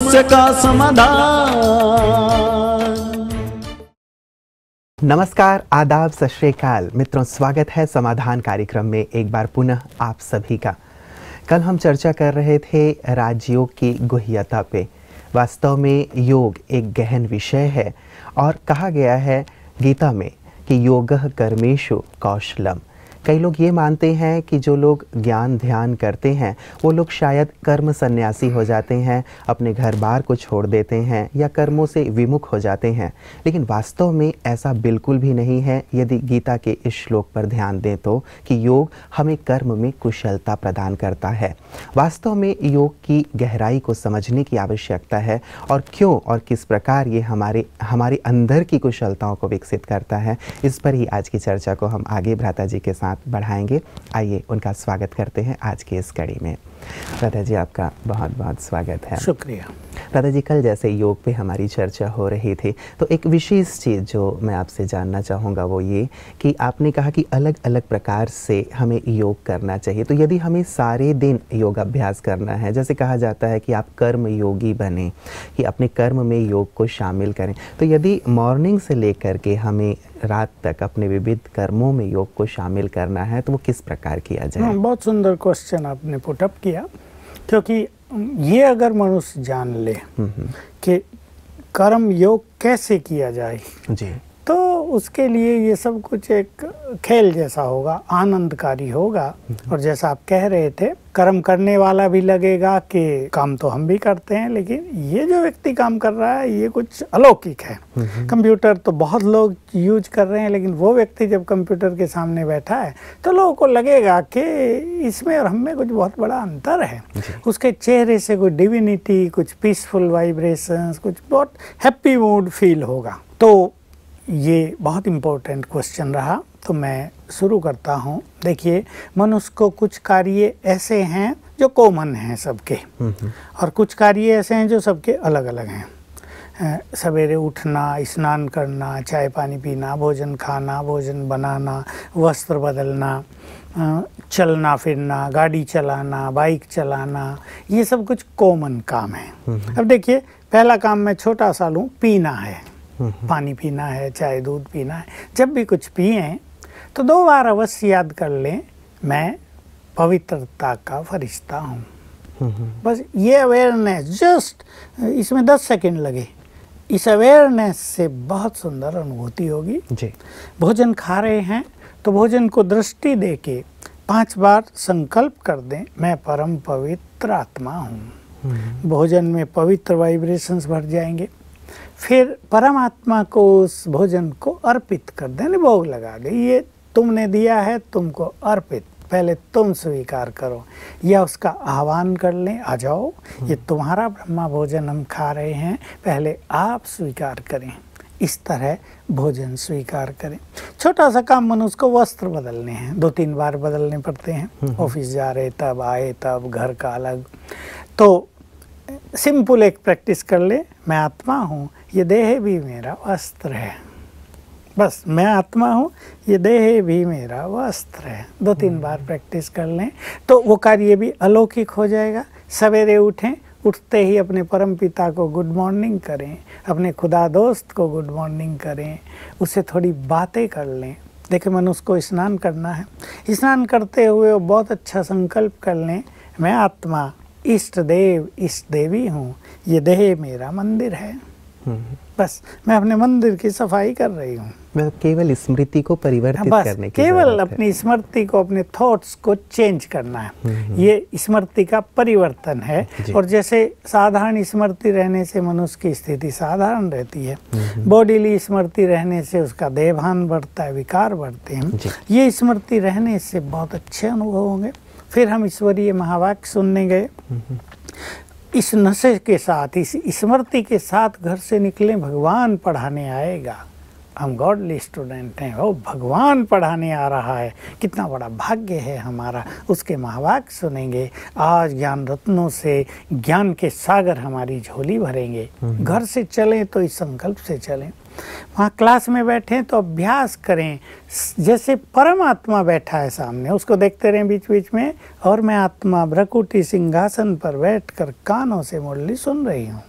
समस्या का समाधान। नमस्कार, आदाब, सत श्री अकाल मित्रों, स्वागत है समाधान कार्यक्रम में एक बार पुनः आप सभी का। कल हम चर्चा कर रहे थे राजयोग की गुह्यता पे। वास्तव में योग एक गहन विषय है और कहा गया है गीता में कि योगः कर्मेषु कौशलम। कई लोग ये मानते हैं कि जो लोग ज्ञान ध्यान करते हैं वो लोग शायद कर्म सन्यासी हो जाते हैं, अपने घर बार को छोड़ देते हैं या कर्मों से विमुख हो जाते हैं, लेकिन वास्तव में ऐसा बिल्कुल भी नहीं है। यदि गीता के इस श्लोक पर ध्यान दें तो कि योग हमें कर्म में कुशलता प्रदान करता है। वास्तव में योग की गहराई को समझने की आवश्यकता है और क्यों और किस प्रकार ये हमारे अंदर की कुशलताओं को विकसित करता है, इस पर ही आज की चर्चा को हम आगे भ्राता जी के साथ बढ़ाएंगे। आइए उनका स्वागत करते हैं आज की इस कड़ी में। भ्राता जी, आपका बहुत बहुत स्वागत है। शुक्रिया। भ्राता जी, कल जैसे योग पे हमारी चर्चा हो रही थी तो एक विशेष चीज़ जो मैं आपसे जानना चाहूँगा वो ये कि आपने कहा कि अलग अलग प्रकार से हमें योग करना चाहिए। तो यदि हमें सारे दिन योग अभ्यास करना है, जैसे कहा जाता है कि आप कर्म योगी बने, कि अपने कर्म में योग को शामिल करें, तो यदि मॉर्निंग से लेकर के हमें रात तक अपने विविध कर्मों में योग को शामिल करना है तो वो किस प्रकार किया जाए? बहुत सुंदर क्वेश्चन आपने पुटअप किया, क्योंकि ये अगर मनुष्य जान ले कि कर्म योग कैसे किया जाए जी, तो उसके लिए ये सब कुछ एक खेल जैसा होगा, आनंदकारी होगा। और जैसा आप कह रहे थे, कर्म करने वाला भी लगेगा कि काम तो हम भी करते हैं, लेकिन ये जो व्यक्ति काम कर रहा है ये कुछ अलौकिक है। कंप्यूटर तो बहुत लोग यूज कर रहे हैं, लेकिन वो व्यक्ति जब कंप्यूटर के सामने बैठा है तो लोगों को लगेगा कि इसमें और हम में कुछ बहुत बड़ा अंतर है। उसके चेहरे से कुछ डिविनिटी, कुछ पीसफुल वाइब्रेशंस, कुछ बहुत हैप्पी मूड फील होगा। तो ये बहुत इम्पोर्टेंट क्वेश्चन रहा, तो मैं शुरू करता हूँ। देखिए, मनुष्य को कुछ कार्य ऐसे हैं जो कॉमन हैं सबके, और कुछ कार्य ऐसे हैं जो सबके अलग अलग हैं। सवेरे उठना, स्नान करना, चाय पानी पीना, भोजन खाना, भोजन बनाना, वस्त्र बदलना, चलना फिरना, गाड़ी चलाना, बाइक चलाना, ये सब कुछ कॉमन काम है। अब देखिए, पहला काम मैं छोटा सा लूँ, पीना है, पानी पीना है, चाय दूध पीना है। जब भी कुछ पिए तो 2 बार अवश्य याद कर लें, मैं पवित्रता का फरिश्ता हूँ। बस ये अवेयरनेस, जस्ट इसमें 10 सेकंड लगे, इस अवेयरनेस से बहुत सुंदर अनुभूति होगी जी। भोजन खा रहे हैं तो भोजन को दृष्टि दे के 5 बार संकल्प कर दें, मैं परम पवित्र आत्मा हूँ। भोजन में पवित्र वाइब्रेशंस भर जाएंगे। फिर परमात्मा को उस भोजन को अर्पित कर दें, भोग लगा दे, ये तुमने दिया है, तुमको अर्पित, पहले तुम स्वीकार करो, या उसका आह्वान कर लें, आ जाओ, ये तुम्हारा ब्रह्मा भोजन हम खा रहे हैं, पहले आप स्वीकार करें। इस तरह भोजन स्वीकार करें। छोटा सा काम मनुष्य को वस्त्र बदलने हैं, 2-3 बार बदलने पड़ते हैं। ऑफिस जा रहे तब, आए तब, घर का अलग। तो सिंपल एक प्रैक्टिस कर ले, मैं आत्मा हूँ, ये देह भी मेरा वस्त्र है। बस, मैं आत्मा हूँ, ये देह भी मेरा वस्त्र है। 2-3 बार प्रैक्टिस कर लें तो वो कार्य भी अलौकिक हो जाएगा। सवेरे उठें, उठते ही अपने परम पिता को गुड मॉर्निंग करें, अपने खुदा दोस्त को गुड मॉर्निंग करें, उससे थोड़ी बातें कर लें। देखिए, मनुष्य को स्नान करना है, स्नान करते हुए वो बहुत अच्छा संकल्प कर लें, मैं आत्मा, इष्ट देव, इष्ट देवी हूँ, ये देह मेरा मंदिर है। बस, मैं अपने मंदिर की सफाई कर रही हूँ। मैं केवल स्मृति को परिवर्तित करने की केवल अपनी स्मृति को, अपने थॉट्स को चेंज करना है। ये स्मृति का परिवर्तन है। और जैसे साधारण स्मृति रहने से मनुष्य की स्थिति साधारण रहती है, बॉडीली स्मृति रहने से उसका देहभान बढ़ता है, विकार बढ़ते हैं। ये स्मृति रहने से बहुत अच्छे अनुभव होंगे। फिर हम ईश्वरीय महावाक्य सुनने गए, इस नशे के साथ, इस स्मृति के साथ घर से निकले, भगवान पढ़ाने आएगा। हम गॉडली स्टूडेंट हैं, वो भगवान पढ़ाने आ रहा है, कितना बड़ा भाग्य है हमारा। उसके महावाक्य सुनेंगे, आज ज्ञान रत्नों से ज्ञान के सागर हमारी झोली भरेंगे। घर से चलें तो इस संकल्प से चलें। वहाँ क्लास में बैठें तो अभ्यास करें, जैसे परमात्मा बैठा है सामने, उसको देखते रहें बीच बीच में, और मैं आत्मा भ्रकुटी सिंहासन पर बैठकर कानों से मुरली सुन रही हूँ।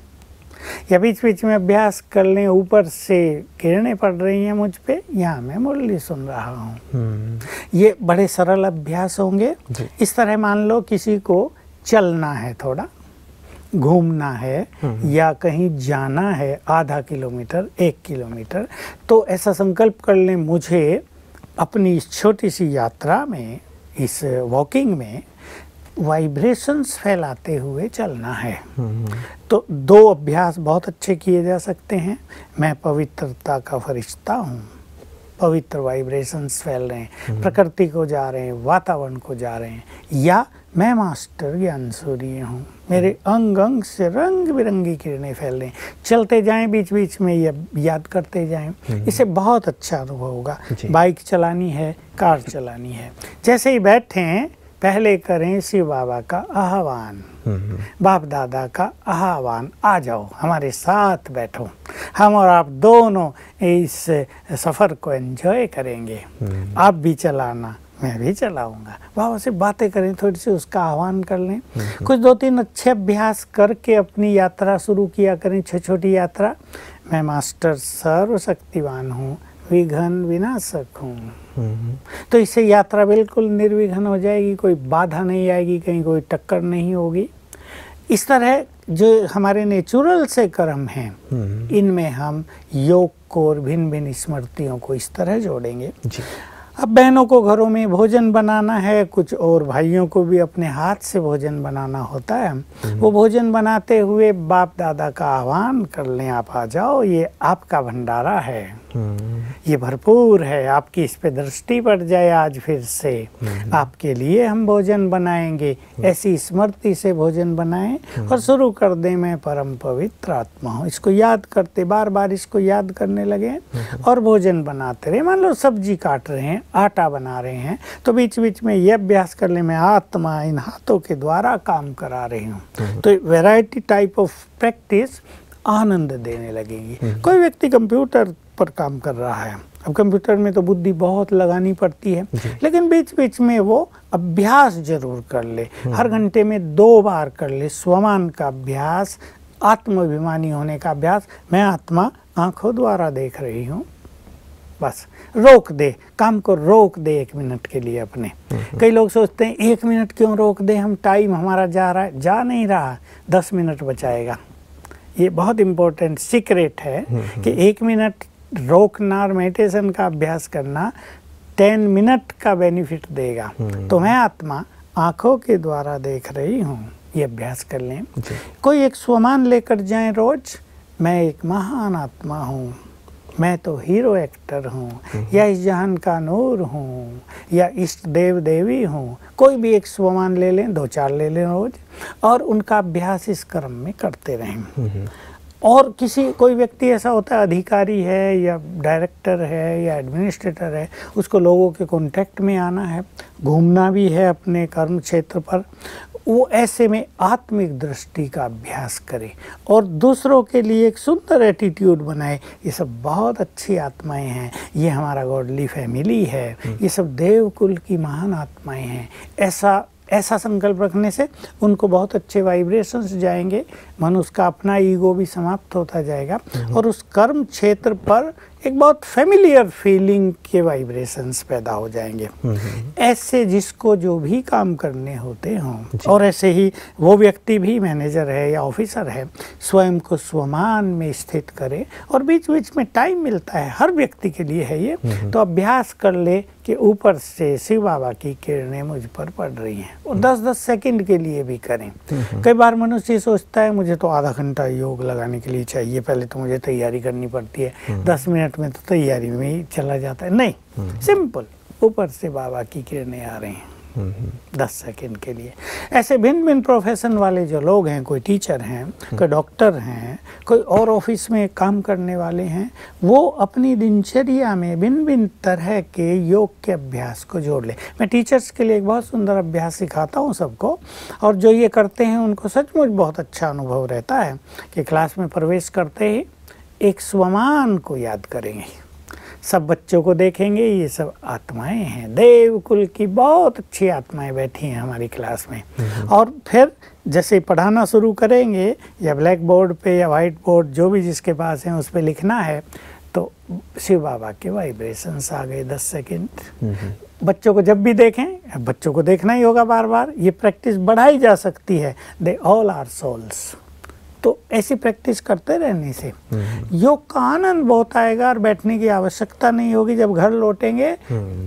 या बीच बीच में अभ्यास कर लें, ऊपर से किरणें पड़ रही हैं मुझ पे, यहाँ मैं मुरली सुन रहा हूँ। ये बड़े सरल अभ्यास होंगे। इस तरह मान लो किसी को चलना है, थोड़ा घूमना है या कहीं जाना है, आधा किलोमीटर 1 किलोमीटर, तो ऐसा संकल्प कर लें, मुझे अपनी इस छोटी सी यात्रा में, इस वॉकिंग में वाइब्रेशंस फैलाते हुए चलना है। तो 2 अभ्यास बहुत अच्छे किए जा सकते हैं। मैं पवित्रता का फरिश्ता हूँ, पवित्र वाइब्रेशंस फैल रहे हैं, प्रकृति को जा रहे हैं, वातावरण को जा रहे हैं, या मैं मास्टर ज्ञान सूर्य हूँ, मेरे अंग अंग से रंग बिरंगी किरणें फैल रही हैं। चलते जाएं, बीच बीच में ये याद करते जाएं, इससे बहुत अच्छा अनुभव होगा। बाइक चलानी है, कार चलानी है, जैसे ही बैठे हैं पहले करें शिव बाबा का आह्वान, बाप दादा का आह्वान, आ जाओ हमारे साथ बैठो, हम और आप दोनों इस सफ़र को एंजॉय करेंगे। आप भी चलाना, मैं भी चलाऊंगा। बाबा से बातें करें, थोड़ी सी उसका आह्वान कर लें। कुछ 2-3 अच्छे अभ्यास करके अपनी यात्रा शुरू किया करें, छोटी यात्रा। मैं मास्टर सर्वशक्तिवान हूँ, विघ्न विनाशक हूँ। तो इससे यात्रा बिल्कुल निर्विघ्न हो जाएगी, कोई बाधा नहीं आएगी, कहीं कोई टक्कर नहीं होगी। इस तरह जो हमारे नेचुरल से कर्म हैं, इनमें हम योग को और भिन्न भिन्न स्मृतियों को इस तरह जोड़ेंगे। अब बहनों को घरों में भोजन बनाना है, कुछ और भाइयों को भी अपने हाथ से भोजन बनाना होता है। वो भोजन बनाते हुए बाप दादा का आह्वान कर लें, आप आ जाओ, ये आपका भंडारा है, ये भरपूर है, आपकी इस पे दृष्टि पड़ जाए आज फिर से, आपके लिए हम भोजन बनाएंगे। ऐसी स्मृति से भोजन बनाएं और शुरू कर दें, मैं परम पवित्र आत्मा हूँ। इसको याद करते, बार बार इसको याद करने लगे और भोजन बनाते रहे। मान लो सब्जी काट रहे हैं, आटा बना रहे हैं, तो बीच बीच में ये अभ्यास कर ले, मैं आत्मा इन हाथों के द्वारा काम करा रही हूँ। तो वैरायटी टाइप ऑफ प्रैक्टिस आनंद देने लगेगी। कोई व्यक्ति कंप्यूटर पर काम कर रहा है, अब कंप्यूटर में तो बुद्धि बहुत लगानी पड़ती है, लेकिन बीच बीच में वो अभ्यास जरूर कर ले। हर घंटे में 2 बार कर ले स्वमान का अभ्यास, आत्माभिमानी होने का अभ्यास। मैं आत्मा आंखों द्वारा देख रही हूँ, बस रोक दे, काम को रोक दे 1 मिनट के लिए अपने। कई लोग सोचते हैं 1 मिनट क्यों रोक दे, हम टाइम हमारा जा रहा है, जा नहीं रहा, 10 मिनट बचाएगा। ये बहुत इम्पोर्टेंट सीक्रेट है कि 1 मिनट रोकना और मेडिटेशन का अभ्यास करना 10 मिनट का बेनिफिट देगा। तो मैं आत्मा आंखों के द्वारा देख रही हूँ, ये अभ्यास कर लें। कोई एक स्वमान लेकर जाएं रोज, मैं एक महान आत्मा हूँ, मैं तो हीरो एक्टर हूँ, या इस जहान का नूर हूँ, या इष्ट देव देवी हूँ। कोई भी एक स्वमान ले लें, 2-4 ले लें रोज, और उनका अभ्यास इस क्रम में करते रहें। और कोई व्यक्ति ऐसा होता है, अधिकारी है या डायरेक्टर है या एडमिनिस्ट्रेटर है, उसको लोगों के कांटेक्ट में आना है, घूमना भी है अपने कर्म क्षेत्र पर, वो ऐसे में आत्मिक दृष्टि का अभ्यास करे और दूसरों के लिए एक सुंदर एटीट्यूड बनाए। ये सब बहुत अच्छी आत्माएं हैं, ये हमारा गॉडली फैमिली है, ये सब देवकुल की महान आत्माएं हैं। ऐसा संकल्प रखने से उनको बहुत अच्छे वाइब्रेशंस जाएंगे, मनुष्य का अपना ईगो भी समाप्त होता जाएगा और उस कर्म क्षेत्र पर एक बहुत फेमिलियर फीलिंग के वाइब्रेशंस पैदा हो जाएंगे। ऐसे जिसको जो भी काम करने होते हों, और ऐसे ही वो व्यक्ति भी, मैनेजर है या ऑफिसर है, स्वयं को स्वमान में स्थित करे और बीच बीच में टाइम मिलता है, हर व्यक्ति के लिए है ये, तो अभ्यास कर ले कि ऊपर से शिव बाबा की किरणें मुझ पर पड़ रही हैं, और 10-10 सेकंड के लिए भी करें। कई बार मनुष्य सोचता है मुझे तो आधा घंटा योग लगाने के लिए चाहिए, पहले तो मुझे तैयारी करनी पड़ती है, 10 मिनट में तो तैयारी में ही चला जाता है। नहीं, सिंपल, ऊपर से बाबा की किरणें आ रही हैं 10 सेकंड के लिए। ऐसे भिन्न भिन्न प्रोफेशन वाले जो लोग हैं, कोई टीचर हैं, कोई डॉक्टर हैं, कोई और ऑफिस में काम करने वाले हैं, वो अपनी दिनचर्या में भिन्न भिन्न तरह के योग के अभ्यास को जोड़ ले। मैं टीचर्स के लिए एक बहुत सुंदर अभ्यास सिखाता हूँ सबको, और जो ये करते हैं उनको सचमुच बहुत अच्छा अनुभव रहता है कि क्लास में प्रवेश करते ही एक स्वमान को याद करेंगे। सब बच्चों को देखेंगे, ये सब आत्माएं हैं, देवकुल की बहुत अच्छी आत्माएं बैठी हैं हमारी क्लास में। और फिर जैसे पढ़ाना शुरू करेंगे, या ब्लैक बोर्ड पे या वाइट बोर्ड जो भी जिसके पास है उस पे लिखना है, तो शिव बाबा के वाइब्रेशंस आ गए 10 सेकेंड। बच्चों को जब भी देखें, बच्चों को देखना ही होगा बार बार, ये प्रैक्टिस बढ़ाई जा सकती है। They all are souls. तो ऐसी प्रैक्टिस करते रहने से योग का आनंद बहुत आएगा और बैठने की आवश्यकता नहीं होगी। जब घर लौटेंगे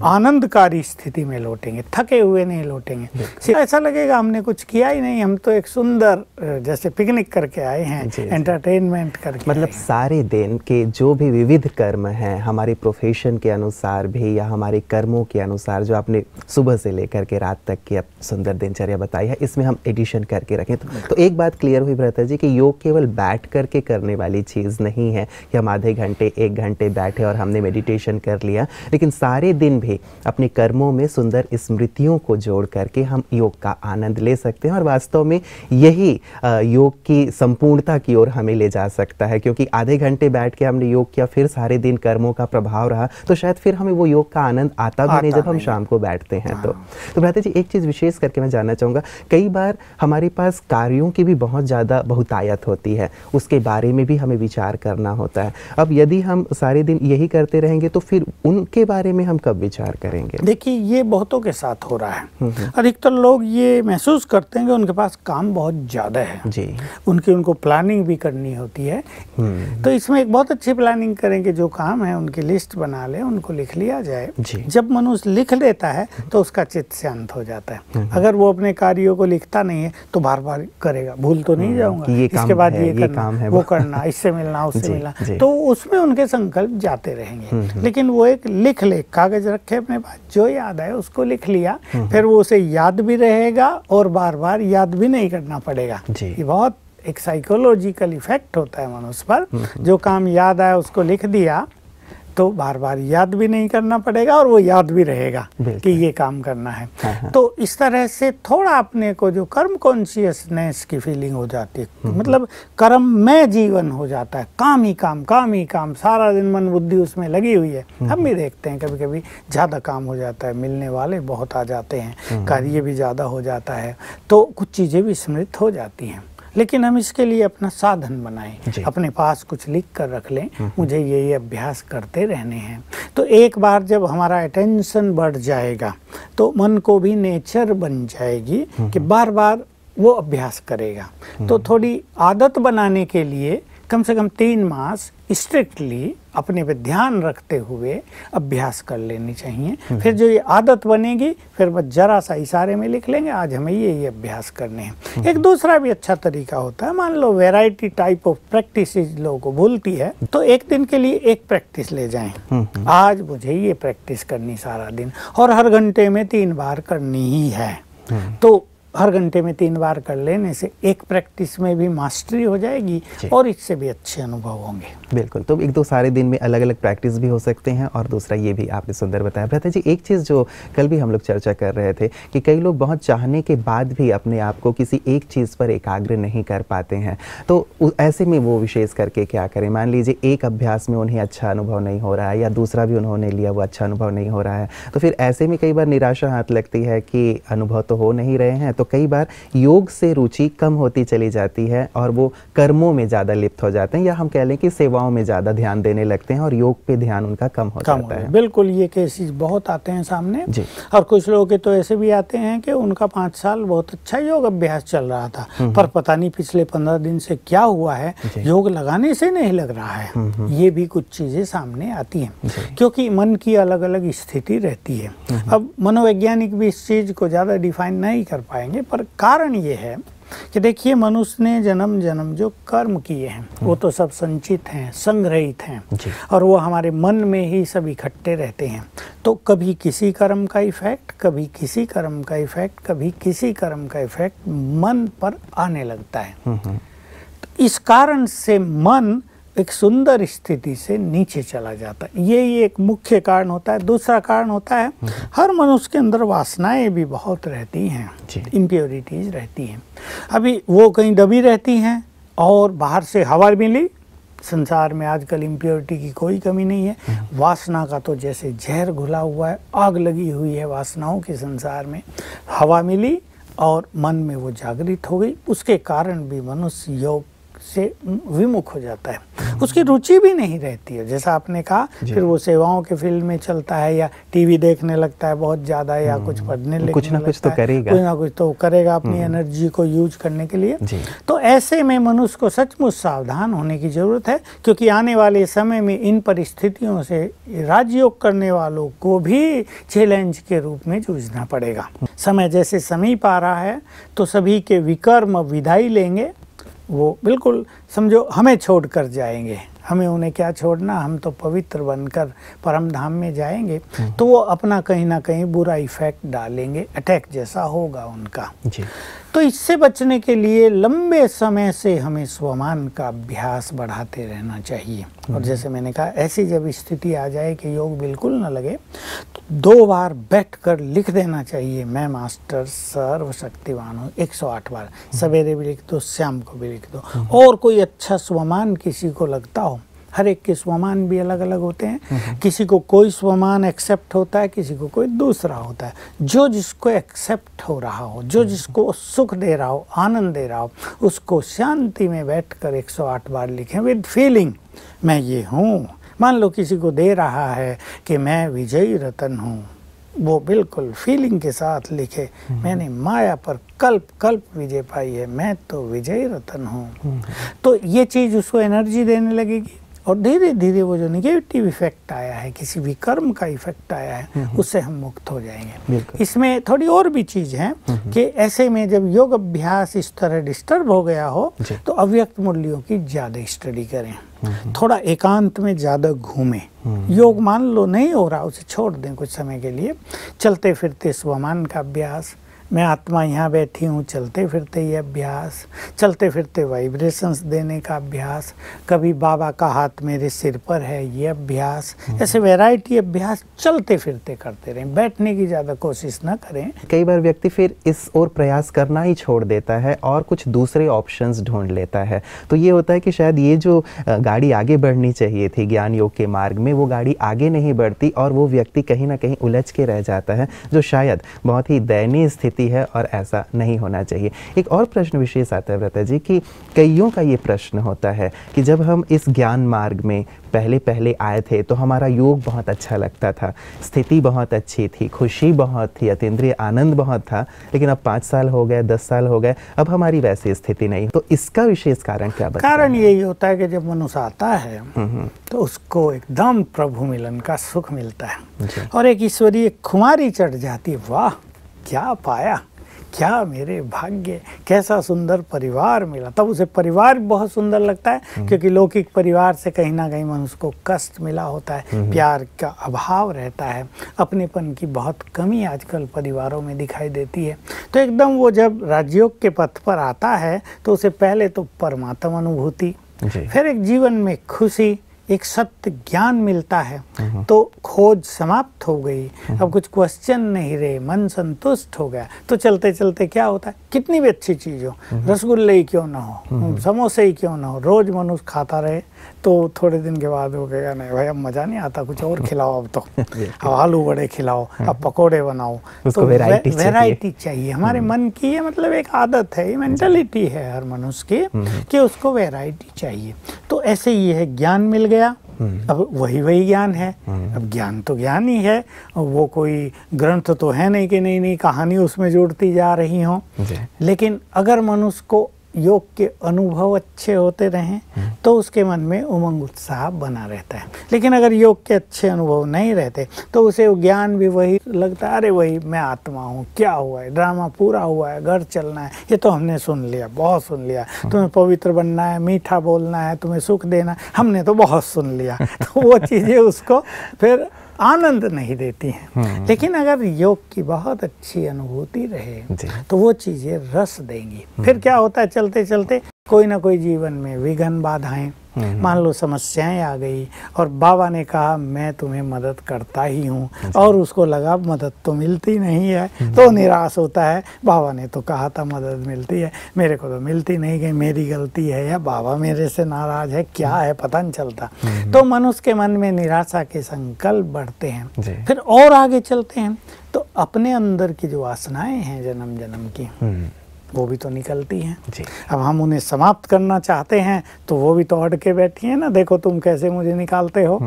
आनंदकारी स्थिति में लौटेंगे, थके हुए नहीं लौटेंगे। सिर्फ ऐसा लगेगा हमने कुछ किया ही नहीं, हम तो एक सुंदर जैसे पिकनिक करके आए हैं, एंटरटेनमेंट करके। मतलब सारे दिन के जो भी विविध कर्म हैं, हमारे प्रोफेशन के अनुसार भी या हमारे कर्मों के अनुसार, जो आपने सुबह से लेकर के रात तक की सुंदर दिनचर्या बताई है, इसमें हम एडिशन करके रखें तो एक बात क्लियर हुई भ्राता जी कि योग केवल बैठ करके करने वाली चीज़ नहीं है कि हम आधे घंटे 1 घंटे बैठे और हमने मेडिटेशन कर लिया, लेकिन सारे दिन भी अपने कर्मों में सुंदर स्मृतियों को जोड़ करके हम योग का आनंद ले सकते हैं। और वास्तव में यही योग की संपूर्णता की ओर हमें ले जा सकता है, क्योंकि आधे घंटे बैठ के हमने योग किया, फिर सारे दिन कर्मों का प्रभाव रहा, तो शायद फिर हमें वो योग का आनंद आता भी नहीं जब हम शाम को बैठते हैं। तो भ्राता जी एक चीज़ विशेष करके मैं जानना चाहूँगा, कई बार हमारे पास कार्यों की भी बहुत ज़्यादा बहुतायत होती है, उसके बारे में भी हमें विचार करना होता है। अब यदि हम सारे दिन यही करते रहेंगे तो फिर उनके बारे में हम कब विचार करेंगे? देखिए, ये बहुतों के साथ हो रहा है। अधिकतर लोग ये महसूस करते हैं कि उनके पास काम बहुत ज़्यादा है जी, उनको प्लानिंग भी करनी होती है। तो इसमें एक बहुत अच्छी प्लानिंग करेंगे, जो काम है उनकी लिस्ट बना ले, उनको लिख लिया जाए। जब मनुष्य लिख लेता है तो उसका चित्त शांत हो जाता है। अगर वो अपने कार्यों को लिखता नहीं है तो बार बार करेगा, भूल तो नहीं जाऊंगा, इसके बाद ये करना, वो करना, इससे मिलना, उससे मिलना, तो उसमें उनके संकल्प जाते रहेंगे। लेकिन वो एक लिख ले, कागज रखे अपने पास, जो याद आए उसको लिख लिया, फिर वो उसे याद भी रहेगा और बार बार याद भी नहीं करना पड़ेगा। ये बहुत एक साइकोलॉजिकल इफेक्ट होता है मनुष्य पर। जो काम याद आया उसको लिख दिया तो बार बार याद भी नहीं करना पड़ेगा और वो याद भी रहेगा कि ये काम करना है। तो इस तरह से थोड़ा अपने को जो कर्म कॉन्शियसनेस की फीलिंग हो जाती है, मतलब कर्म में जीवन हो जाता है, काम ही काम, काम ही काम, सारा दिन मन बुद्धि उसमें लगी हुई है। हम भी देखते हैं कभी कभी ज़्यादा काम हो जाता है, मिलने वाले बहुत आ जाते हैं, कार्य भी ज़्यादा हो जाता है, तो कुछ चीज़ें भी स्मृत हो जाती हैं। लेकिन हम इसके लिए अपना साधन बनाएं, अपने पास कुछ लिख कर रख लें, मुझे ये अभ्यास करते रहने हैं। तो एक बार जब हमारा अटेंशन बढ़ जाएगा तो मन को भी नेचर बन जाएगी कि बार बार वो अभ्यास करेगा। तो थोड़ी आदत बनाने के लिए कम से कम 3 मास स्ट्रिक्टली अपने पे ध्यान रखते हुए अभ्यास कर लेनी चाहिए। फिर जो ये आदत बनेगी, फिर बस जरा सा इशारे में लिख लेंगे, आज हमें ये अभ्यास करने हैं। एक दूसरा भी अच्छा तरीका होता है, मान लो वैरायटी टाइप ऑफ प्रैक्टिस लोगों को भूलती है, तो एक दिन के लिए एक प्रैक्टिस ले जाएं। आज मुझे ये प्रैक्टिस करनी सारा दिन, और हर घंटे में 3 बार करनी ही है। तो हर घंटे में 3 बार कर लेने से एक प्रैक्टिस में भी मास्टरी हो जाएगी और इससे भी अच्छे अनुभव होंगे। बिल्कुल, तो एक दो सारे दिन में अलग अलग प्रैक्टिस भी हो सकते हैं, और दूसरा ये भी आपने सुंदर बताया। भ्राता जी एक चीज़ जो कल भी हम लोग चर्चा कर रहे थे कि कई लोग बहुत चाहने के बाद भी अपने आप को किसी एक चीज़ पर एकाग्र नहीं कर पाते हैं, तो ऐसे में वो विशेष करके क्या करें? मान लीजिए एक अभ्यास में उन्हें अच्छा अनुभव नहीं हो रहा है, या दूसरा भी उन्होंने लिया वो अच्छा अनुभव नहीं हो रहा है, तो फिर ऐसे में कई बार निराशा हाथ लगती है कि अनुभव तो हो नहीं रहे हैं, तो कई बार योग से रुचि कम होती चली जाती है और वो कर्मों में ज़्यादा लिप्त हो जाते हैं, या हम कह लें कि सेवाओं में ज़्यादा ध्यान देने लगते हैं और योग पे ध्यान उनका कम हो जाता है। बिल्कुल, ये केसेस बहुत आते हैं सामने जी। और कुछ लोग के तो ऐसे भी आते हैं कि उनका 5 साल बहुत अच्छा योग अभ्यास चल रहा था, पर पता नहीं पिछले 15 दिन से क्या हुआ है, योग लगाने से नहीं लग रहा है। ये भी कुछ चीज़ें सामने आती हैं, क्योंकि मन की अलग अलग स्थिति रहती है। अब मनोवैज्ञानिक भी इस चीज़ को ज़्यादा डिफाइन नहीं कर पाएंगे, पर कारण ये है कि देखिए, मनुष्य ने जन्म जन्म जो कर्म किए हैं वो तो सब संचित हैं, संग्रहित हैं, और वो हमारे मन में ही सब इकट्ठे रहते हैं। तो कभी किसी कर्म का इफेक्ट, कभी किसी कर्म का इफेक्ट, कभी किसी कर्म का इफेक्ट मन पर आने लगता है। तो इस कारण से मन एक सुंदर स्थिति से नीचे चला जाता है। ये एक मुख्य कारण होता है। दूसरा कारण होता है, हर मनुष्य के अंदर वासनाएं भी बहुत रहती हैं, इम्प्योरिटीज रहती हैं। अभी वो कहीं दबी रहती हैं और बाहर से हवा मिली संसार में आजकल इम्प्योरिटी की कोई कमी नहीं है। वासना का तो जैसे जहर घुला हुआ है, आग लगी हुई है वासनाओं के संसार में। हवा मिली और मन में वो जागृत हो गई, उसके कारण भी मनुष्य योग से विमुख हो जाता है, उसकी रुचि भी नहीं रहती है। जैसा आपने कहा, फिर वो सेवाओं के फील्ड में चलता है या टीवी देखने लगता है बहुत ज़्यादा, या कुछ पढ़ने लिखने कुछ ना कुछ तो करेगा, कुछ ना कुछ तो करेगा अपनी एनर्जी को यूज करने के लिए। तो ऐसे में मनुष्य को सचमुच सावधान होने की ज़रूरत है, क्योंकि आने वाले समय में इन परिस्थितियों से राजयोग करने वालों को भी चैलेंज के रूप में जूझना पड़ेगा। समय जैसे समीप आ रहा है तो सभी के विकर्म विदाई लेंगे, वो बिल्कुल समझो हमें छोड़ कर जाएंगे। हमें उन्हें क्या छोड़ना, हम तो पवित्र बनकर परम धाम में जाएंगे। तो वो अपना कहीं ना कहीं बुरा इफेक्ट डालेंगे, अटैक जैसा होगा उनका जी। तो इससे बचने के लिए लंबे समय से हमें स्वमान का अभ्यास बढ़ाते रहना चाहिए। और जैसे मैंने कहा, ऐसी जब स्थिति आ जाए कि योग बिल्कुल न लगे, तो 2 बार बैठकर लिख देना चाहिए, मैं मास्टर सर्वशक्तिवान हूँ, 108 बार। सवेरे भी लिख दो, शाम को भी लिख दो। और कोई अच्छा स्वमान किसी को लगता हो, हर एक के स्वमान भी अलग अलग होते हैं। किसी को कोई स्वमान एक्सेप्ट होता है, किसी को कोई दूसरा होता है। जो जिसको एक्सेप्ट हो रहा हो, जो जिसको सुख दे रहा हो, आनंद दे रहा हो, उसको शांति में बैठकर 108 बार लिखें विद फीलिंग, मैं ये हूँ। मान लो किसी को दे रहा है कि मैं विजयी रतन हूँ, वो बिल्कुल फीलिंग के साथ लिखे, मैंने माया पर कल्प कल्प विजय पाई है, मैं तो विजयी रतन हूँ। तो ये चीज़ उसको एनर्जी देने लगेगी, और धीरे धीरे वो जो निगेटिव इफेक्ट आया है, किसी भी कर्म का इफेक्ट आया है, उससे हम मुक्त हो जाएंगे। इसमें थोड़ी और भी चीज़ है कि ऐसे में जब योग अभ्यास इस तरह डिस्टर्ब हो गया हो, तो अव्यक्त मूल्यों की ज़्यादा स्टडी करें, थोड़ा एकांत में ज़्यादा घूमें। योग मान लो नहीं हो रहा, उसे छोड़ दें कुछ समय के लिए। चलते फिरते स्वमान का अभ्यास, मैं आत्मा यहाँ बैठी हूँ, चलते फिरते ये अभ्यास, चलते फिरते वाइब्रेशंस देने का अभ्यास, कभी बाबा का हाथ मेरे सिर पर है, ये अभ्यास। ऐसे वैरायटी अभ्यास चलते फिरते करते रहें, बैठने की ज़्यादा कोशिश ना करें। कई बार व्यक्ति फिर इस ओर प्रयास करना ही छोड़ देता है और कुछ दूसरे ऑप्शंस ढूंढ लेता है। तो ये होता है कि शायद ये जो गाड़ी आगे बढ़नी चाहिए थी ज्ञान योग के मार्ग में, वो गाड़ी आगे नहीं बढ़ती और वो व्यक्ति कहीं ना कहीं उलझ के रह जाता है, जो शायद बहुत ही दयनीय स्थिति है और ऐसा नहीं होना चाहिए। एक और प्रश्न विशेष आता है व्रता जी कि कईयों का ये प्रश्न होता है कि जब हम इस ज्ञान मार्ग में पहले आए थे तो हमारा योग बहुत अच्छा लगता था, स्थिति बहुत अच्छी थी, खुशी बहुत थी, अतीन्द्रिय आनंद बहुत था, लेकिन अब 5 साल हो गए, 10 साल हो गए, अब हमारी वैसी स्थिति नहीं। तो इसका विशेष कारण क्या बताएं? कारण यही होता है कि जब मनुष्य आता है तो उसको एकदम प्रभु मिलन का सुख मिलता है और एक ईश्वरीय खुमारी चढ़ जाती है, वाह क्या पाया, क्या मेरे भाग्य, कैसा सुंदर परिवार मिला। तब उसे परिवार बहुत सुंदर लगता है, क्योंकि लौकिक परिवार से कहीं ना कहीं मनुष्य को कष्ट मिला होता है, प्यार का अभाव रहता है, अपनेपन की बहुत कमी आजकल परिवारों में दिखाई देती है। तो एकदम वो जब राजयोग के पथ पर आता है तो उसे पहले तो परमात्मा अनुभूति, फिर एक जीवन में खुशी, एक सत्य ज्ञान मिलता है, तो खोज समाप्त हो गई, अब कुछ क्वेश्चन नहीं रहे, मन संतुष्ट हो गया। तो चलते चलते क्या होता है, कितनी भी अच्छी चीज़ हो, रसगुल्ले ही क्यों ना हो, समोसे ही क्यों ना हो, रोज मनुष्य खाता रहे तो थोड़े दिन के बाद हो गया, नहीं भाई अब मजा नहीं आता, कुछ और खिलाओ, अब तो अब आलू बड़े खिलाओ, अब पकोड़े बनाओ। तो वैरायटी चाहिए हमारे मन की, ये मतलब एक आदत है, ये मेंटालिटी है हर मनुष्य की कि उसको वैरायटी चाहिए। तो ऐसे ही है, ज्ञान मिल गया, अब वही ज्ञान है, अब ज्ञान तो ज्ञान ही है, वो कोई ग्रंथ तो है नहीं कि नई नई कहानी उसमें जोड़ती जा रही हो। लेकिन अगर मनुष्य को योग के अनुभव अच्छे होते रहें तो उसके मन में उमंग उत्साह बना रहता है। लेकिन अगर योग के अच्छे अनुभव नहीं रहते तो उसे ज्ञान भी वही लगता है, अरे वही मैं आत्मा हूँ, क्या हुआ है, ड्रामा पूरा हुआ है, घर चलना है, ये तो हमने सुन लिया, बहुत सुन लिया, तुम्हें पवित्र बनना है, मीठा बोलना है, तुम्हें सुख देना, हमने तो बहुत सुन लिया। तो वो चीज़ें उसको फिर आनंद नहीं देती हैं। लेकिन अगर योग की बहुत अच्छी अनुभूति रहे तो वो चीज़ें रस देंगी। फिर क्या होता है, चलते चलते कोई ना कोई जीवन में विघ्न बाधाएं, मान लो समस्याएं आ गई और बाबा ने कहा मैं तुम्हें मदद करता ही हूँ, और उसको लगा मदद तो मिलती नहीं है, तो निराश होता है। बाबा ने तो कहा था मदद मिलती है, मेरे को तो मिलती नहीं गई, मेरी गलती है या बाबा मेरे से नाराज है, क्या है पता नहीं चलता। तो मनुष्य के मन में निराशा के संकल्प बढ़ते हैं। फिर और आगे चलते हैं तो अपने अंदर की जो वासनाएं हैं जन्म जन्म की, वो भी तो निकलती हैं। अब हम उन्हें समाप्त करना चाहते हैं तो वो भी तो अड़ के बैठी हैं ना, देखो तुम कैसे मुझे निकालते हो।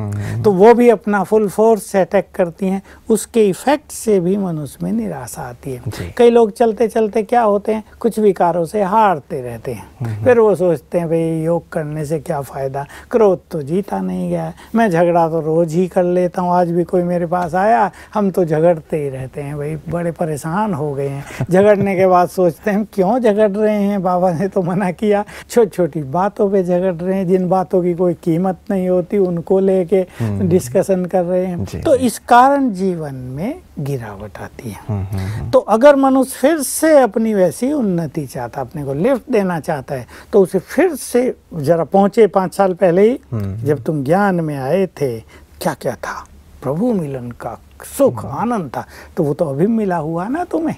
तो वो भी अपना फुल फोर्स से अटैक करती हैं। उसके इफेक्ट से भी मनुष्य में निराशा आती है। कई लोग चलते चलते क्या होते हैं, कुछ विकारों से हारते रहते हैं। फिर वो सोचते हैं भाई योग करने से क्या फ़ायदा, क्रोध तो जीता नहीं गया, मैं झगड़ा तो रोज़ ही कर लेता हूँ, आज भी कोई मेरे पास आया हम तो झगड़ते ही रहते हैं, भाई बड़े परेशान हो गए हैं। झगड़ने के बाद सोचते हैं क्यों झगड़ रहे हैं, बाबा ने तो मना किया। छोटी छोटी बातों पे झगड़ रहे हैं, जिन बातों की कोई कीमत नहीं होती उनको लेके डिस्कशन कर रहे हैं। तो इस कारण जीवन में गिरावट आती है। तो अगर मनुष्य फिर से अपनी वैसी उन्नति चाहता, अपने को लिफ्ट देना चाहता है, तो उसे फिर से जरा पहुंचे 5 साल पहले ही जब तुम ज्ञान में आए थे, क्या क्या था, प्रभु मिलन का सुख आनंद था, तो वो तो अभी मिला हुआ ना तुम्हें।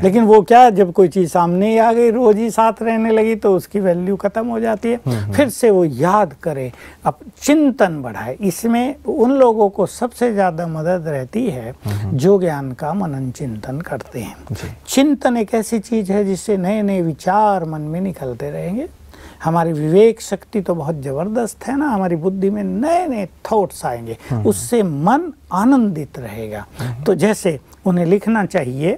लेकिन वो क्या, जब कोई चीज सामने ही आ गई, रोज ही साथ रहने लगी, तो उसकी वैल्यू खत्म हो जाती है। फिर से वो याद करे, अब चिंतन बढ़ाए। इसमें उन लोगों को सबसे ज्यादा मदद रहती है जो ज्ञान का मनन चिंतन करते हैं। चिंतन एक ऐसी चीज है जिससे नए नए विचार मन में निकलते रहेंगे। हमारी विवेक शक्ति तो बहुत जबरदस्त है ना, हमारी बुद्धि में नए नए थॉट्स आएंगे, उससे मन आनंदित रहेगा। तो जैसे उन्हें लिखना चाहिए,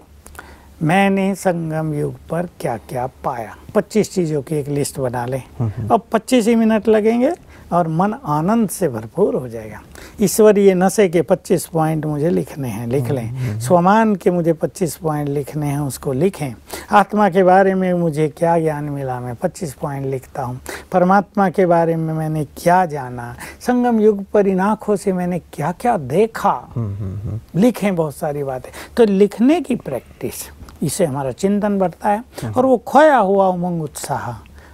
मैंने संगम युग पर क्या क्या पाया, 25 चीज़ों की एक लिस्ट बना लें। अब 25 ही मिनट लगेंगे और मन आनंद से भरपूर हो जाएगा। ईश्वरीय नशे के 25 पॉइंट मुझे लिखने हैं, लिख लें। स्वमान के मुझे 25 पॉइंट लिखने हैं, उसको लिखें। आत्मा के बारे में मुझे क्या ज्ञान मिला, मैं 25 पॉइंट लिखता हूँ। परमात्मा के बारे में मैंने क्या जाना, संगम युग पर इन आँखों से मैंने क्या क्या देखा, लिखें बहुत सारी बातें। तो लिखने की प्रैक्टिस, इससे हमारा चिंतन बढ़ता है और वो खोया हुआ उमंग उत्साह,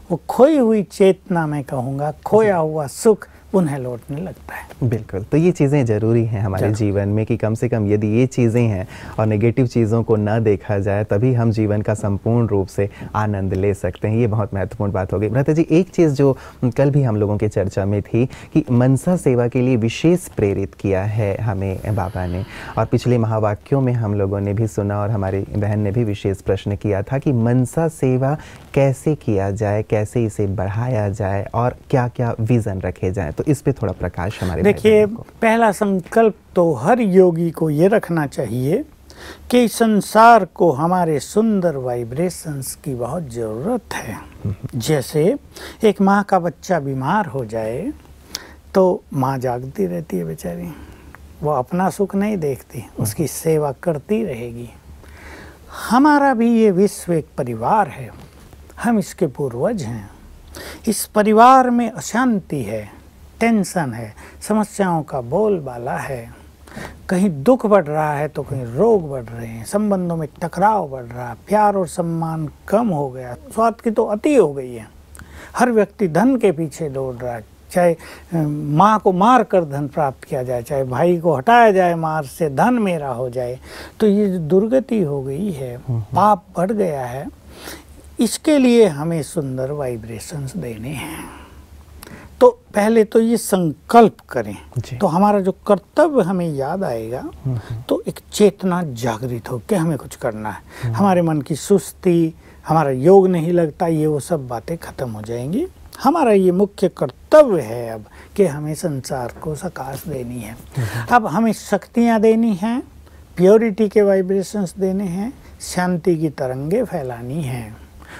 वो खोई हुई चेतना, मैं कहूँगा खोया हुआ सुख उन्हें लौटने लगता है। बिल्कुल, तो ये चीज़ें ज़रूरी हैं हमारे जीवन में कि कम से कम यदि ये चीज़ें हैं और नेगेटिव चीज़ों को न देखा जाए, तभी हम जीवन का संपूर्ण रूप से आनंद ले सकते हैं। ये बहुत महत्वपूर्ण बात होगी। भ्राता जी, एक चीज़ जो कल भी हम लोगों के चर्चा में थी कि मनसा सेवा के लिए विशेष प्रेरित किया है हमें बाबा ने, और पिछले महावाक्यों में हम लोगों ने भी सुना और हमारी बहन ने भी विशेष प्रश्न किया था कि मनसा सेवा कैसे किया जाए, कैसे इसे बढ़ाया जाए और क्या क्या विज़न रखे जाएँ। तो इस पे थोड़ा प्रकाश हमारे। देखिए, पहला संकल्प तो हर योगी को ये रखना चाहिए कि संसार को हमारे सुंदर वाइब्रेशंस की बहुत ज़रूरत है। जैसे एक माँ का बच्चा बीमार हो जाए तो माँ जागती रहती है बेचारी, वो अपना सुख नहीं देखती, उसकी सेवा करती रहेगी। हमारा भी ये विश्व एक परिवार है, हम इसके पूर्वज हैं। इस परिवार में अशांति है, टेंशन है, समस्याओं का बोलबाला है, कहीं दुख बढ़ रहा है तो कहीं रोग बढ़ रहे हैं, संबंधों में टकराव बढ़ रहा है, प्यार और सम्मान कम हो गया, स्वार्थ की तो अति हो गई है। हर व्यक्ति धन के पीछे दौड़ रहा है, चाहे माँ को मार कर धन प्राप्त किया जाए, चाहे भाई को हटाया जाए मार से धन मेरा हो जाए। तो ये जो दुर्गति हो गई है, पाप बढ़ गया है, इसके लिए हमें सुंदर वाइब्रेशंस देने हैं। तो पहले तो ये संकल्प करें, तो हमारा जो कर्तव्य हमें याद आएगा, तो एक चेतना जागृत हो कि हमें कुछ करना है। हमारे मन की सुस्ती, हमारा योग नहीं लगता, ये वो सब बातें खत्म हो जाएंगी। हमारा ये मुख्य कर्तव्य है अब कि हमें संसार को सकाश देनी है। अब हमें शक्तियाँ देनी हैं, प्योरिटी के वाइब्रेशंस देने हैं, शांति की तरंगे फैलानी हैं,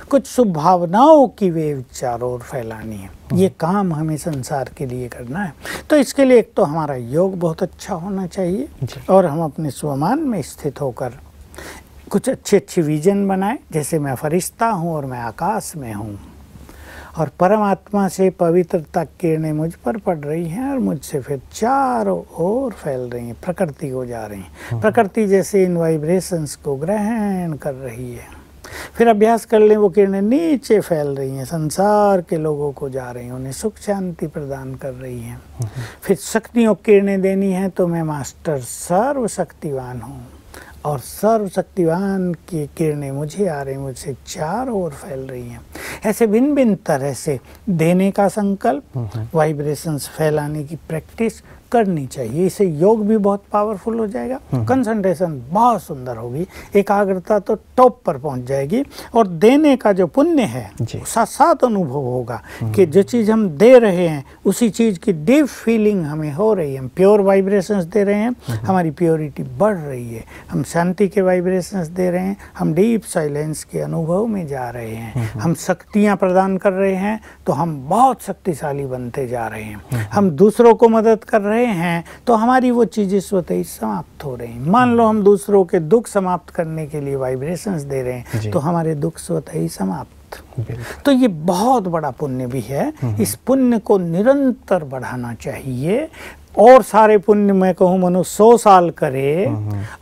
कुछ शुभ भावनाओं की वेव चारों ओर फैलानी है। ये काम हमें संसार के लिए करना है। तो इसके लिए एक तो हमारा योग बहुत अच्छा होना चाहिए और हम अपने स्वमान में स्थित होकर कुछ अच्छी विजन बनाएं, जैसे मैं फरिश्ता हूँ और मैं आकाश में हूँ और परमात्मा से पवित्रता किरणें मुझ पर पड़ रही हैं और मुझसे फिर चारों ओर फैल रही हैं, प्रकृति को जा रही हैं। प्रकृति जैसे इन वाइब्रेशंस को ग्रहण कर रही है। फिर अभ्यास कर लें, वो किरणें नीचे फैल रही हैं, संसार के लोगों को जा रही हैं, उन्हें सुख शांति प्रदान कर रही हैं। फिर शक्तियों की किरणें देनी है तो मैं मास्टर सर्वशक्तिवान हूँ और सर्वशक्तिवान की किरणें मुझे आ रही, मुझसे चारों ओर फैल रही हैं। ऐसे भिन्न भिन्न तरह से देने का संकल्प, वाइब्रेशंस फैलाने की प्रैक्टिस करनी चाहिए। इससे योग भी बहुत पावरफुल हो जाएगा, कंसंट्रेशन बहुत सुंदर होगी, एकाग्रता तो टॉप पर पहुंच जाएगी और देने का जो पुण्य है साथ साथ अनुभव होगा कि जो चीज़ हम दे रहे हैं उसी चीज़ की डीप फीलिंग हमें हो रही है। हम प्योर वाइब्रेशंस दे रहे हैं, हमारी प्योरिटी बढ़ रही है, हम शांति के वाइब्रेशंस दे रहे हैं, हम डीप साइलेंस के अनुभव में जा रहे हैं, हम शक्तियाँ प्रदान कर रहे हैं तो हम बहुत शक्तिशाली बनते जा रहे हैं। हम दूसरों को मदद कर रहे हैं तो हमारी वो चीजें स्वतः ही समाप्त हो रही हैं। मान लो हम दूसरों के दुख समाप्त करने के लिए वाइब्रेशंस दे रहे हैं तो हमारे दुख स्वतः ही समाप्त। तो ये बहुत बड़ा पुण्य भी है, इस पुण्य को निरंतर बढ़ाना चाहिए। और सारे पुण्य मैं कहूँ मनुष्य 100 साल करे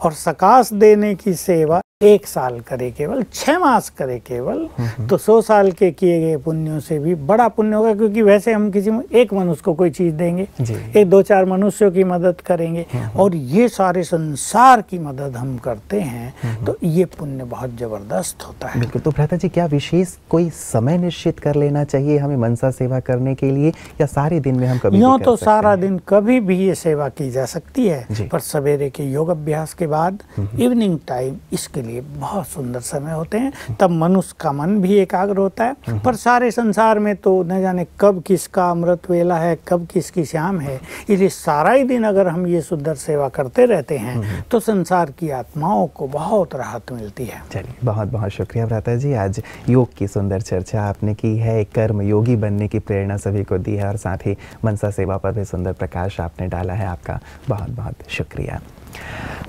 और सकाश देने की सेवा 1 साल करे, केवल 6 मास करे केवल, तो 100 साल के किए गए पुण्यों से भी बड़ा पुण्य होगा। क्योंकि वैसे हम किसी एक मनुष्य को कोई चीज देंगे, एक 2-4 मनुष्यों की मदद करेंगे और ये सारे संसार की मदद हम करते हैं तो ये पुण्य बहुत जबरदस्त होता है। बिल्कुल। तो भ्राता जी, क्या विशेष कोई समय निश्चित कर लेना चाहिए हमें मनसा सेवा करने के लिए, या सारे दिन में हम कभी यूँ तो सारा दिन कभी भी ये सेवा की जा सकती है, पर सवेरे के योग अभ्यास के बाद इवनिंग टाइम इसके लिए बहुत सुंदर समय होते हैं। तब मनुष्य का मन भी एकाग्र होता है। पर सारे संसार में तो न जाने कब किसका अमृत वेला है, कब किसकी शाम है, इसलिए सारा ही दिन अगर हम ये सुंदर सेवा करते रहते हैं तो संसार की आत्माओं को बहुत राहत मिलती है। चलिए, बहुत बहुत शुक्रिया भ्राता जी, आज योग की सुंदर चर्चा आपने की है, कर्म योगी बनने की प्रेरणा सभी को दी है और साथ ही मनसा सेवा पर भी सुंदर प्रकाश आपने डाला है। आपका बहुत बहुत शुक्रिया।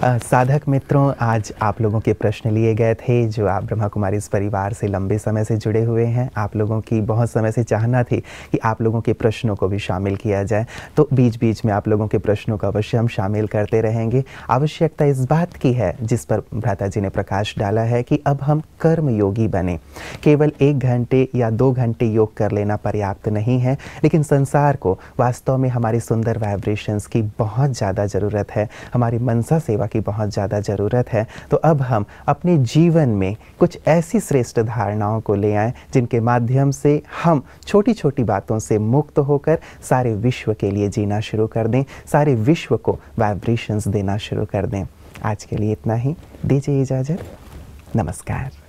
साधक मित्रों, आज आप लोगों के प्रश्न लिए गए थे जो आप ब्रह्मा कुमारी इस परिवार से लंबे समय से जुड़े हुए हैं। आप लोगों की बहुत समय से चाहना थी कि आप लोगों के प्रश्नों को भी शामिल किया जाए, तो बीच बीच में आप लोगों के प्रश्नों को अवश्य हम शामिल करते रहेंगे। आवश्यकता इस बात की है जिस पर भ्राता जी ने प्रकाश डाला है कि अब हम कर्म योगी बने। केवल 1 घंटे या 2 घंटे योग कर लेना पर्याप्त नहीं है, लेकिन संसार को वास्तव में हमारी सुंदर वाइब्रेशंस की बहुत ज़्यादा ज़रूरत है, हमारी मनसा सेवा की बहुत ज़्यादा ज़रूरत है। तो अब हम अपने जीवन में कुछ ऐसी श्रेष्ठ धारणाओं को ले आएं जिनके माध्यम से हम छोटी छोटी बातों से मुक्त होकर सारे विश्व के लिए जीना शुरू कर दें, सारे विश्व को वाइब्रेशंस देना शुरू कर दें। आज के लिए इतना ही, दीजिए इजाज़त, नमस्कार।